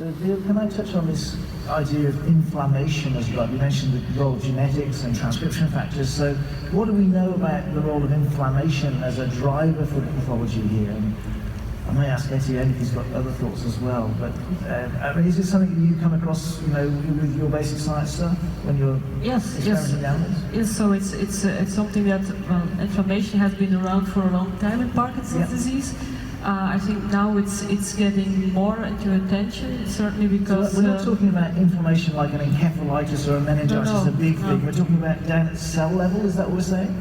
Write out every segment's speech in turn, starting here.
So, Veerle, can I touch on this idea of inflammation as well? You mentioned the role of genetics and transcription factors. So, what do we know about the role of inflammation as a driver for the pathology here? And I may ask Etienne if he's got other thoughts as well. But I mean, is it something that you come across, with your basic science stuff when you're experimenting down this? Yes. So it's something that inflammation has been around for a long time in Parkinson's disease. I think now it's getting more into attention, certainly because... So we're not talking about inflammation like an encephalitis or a meningitis, a big thing. We're talking about down at cell level, is that what we're saying?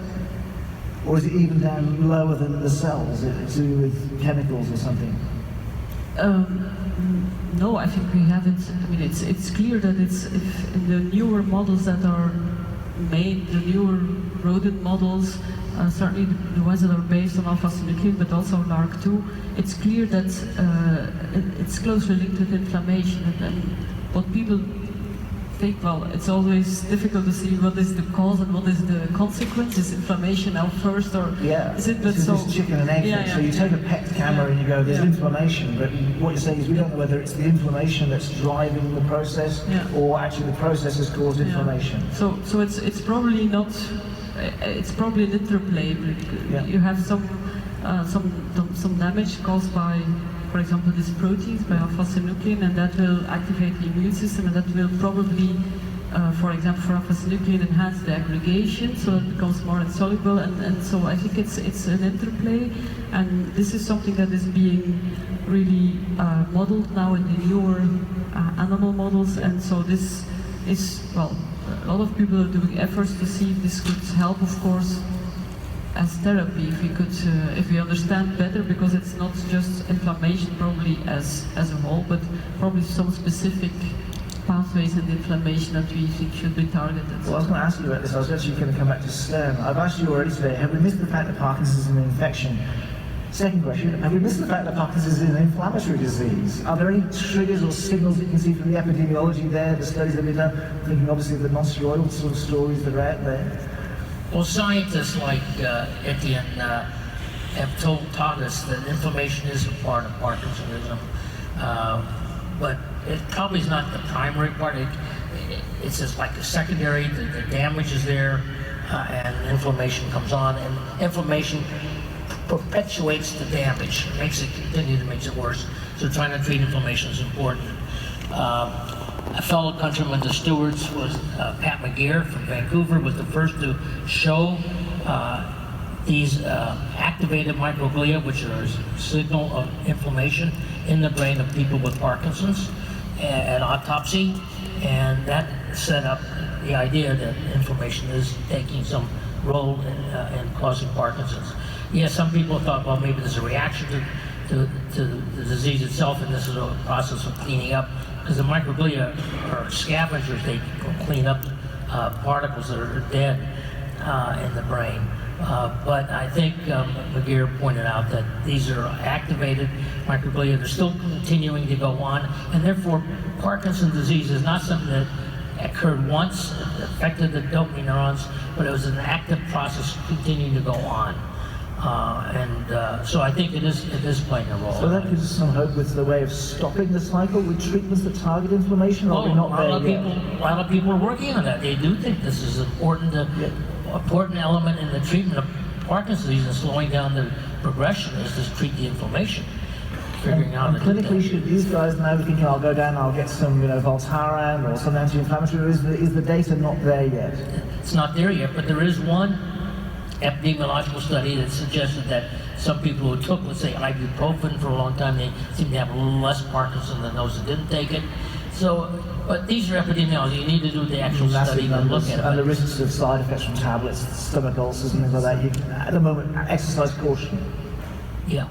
Or is it even down lower than the cells, to do with chemicals or something? No, I think we haven't. I mean, it's clear that if in the newer models that are made, the newer rodent models, certainly the ones that are based on alpha-synuclein, but also LARC2, it's clear that it's closely linked with inflammation. And what people think, well, it's always difficult to see what is the cause and what is the consequence. Is inflammation now first, or is it? But so this chicken and egg thing. So you take a PET camera and you go, there's inflammation, but what you're saying is we don't know whether it's the inflammation that's driving the process, or actually the process has caused inflammation. So it's probably not. It's probably an interplay. You have some damage caused by, for example, these proteins, by alpha-synuclein, and that will activate the immune system, and that will probably, for example, for alpha-synuclein, enhance the aggregation, so it becomes more insoluble, and so I think it's an interplay, and this is something that is being really modeled now in the newer animal models, and so this is, well, a lot of people are doing efforts to see if this could help, of course, as therapy, if we understand better, because it's not just inflammation probably as a whole, but probably some specific pathways in the inflammation that we think should be targeted. Well, I was going to ask you about this. I was actually going to come back to Stern. I've asked you already today, have we missed the fact that Parkinson's is an infection? Second question, have we missed the fact that Parkinson's is an inflammatory disease? Are there any triggers or signals that you can see from the epidemiology there, the studies that we've done, thinking obviously of the non-steroidal sort of stories that are out there? Well, scientists like Etienne have taught us that inflammation is a part of Parkinsonism, but it probably is not the primary part. It's just like a secondary, the damage is there, and inflammation comes on, and inflammation perpetuates the damage, makes it continue to make it worse. So trying to treat inflammation is important. A fellow countryman, the Stuarts, was Pat McGeer from Vancouver, was the first to show these activated microglia, which are a signal of inflammation in the brain of people with Parkinson's, at autopsy, and that set up the idea that inflammation is taking some role in causing Parkinson's. Yes, some people thought, well, maybe there's a reaction to the disease itself, and this is a process of cleaning up, because the microglia are scavengers. They clean up particles that are dead in the brain. But I think McGeer pointed out that these are activated microglia. They're still continuing to go on, and therefore Parkinson's disease is not something that occurred once, it affected the dopamine neurons, but it was an active process continuing to go on. So I think it is playing a role. So that gives us some hope with the way of stopping the cycle with treatments that target inflammation, or are we not there yet? A lot of people are working on that. They do think this is important element in the treatment of Parkinson's disease and slowing down the progression is to treat the inflammation. Figuring out clinically, should these guys now be thinking, I'll go down, I'll get some, Voltaren or some anti-inflammatory, or is the data not there yet? It's not there yet, but there is one epidemiological study that suggested that some people who took, let's say, ibuprofen for a long time, they seem to have a little less Parkinson than those that didn't take it. So, but these are epidemiology. You need to do the actual study and look at it. And the risks of side effects from tablets, stomach ulcers and things like that. At the moment, exercise caution. Yeah.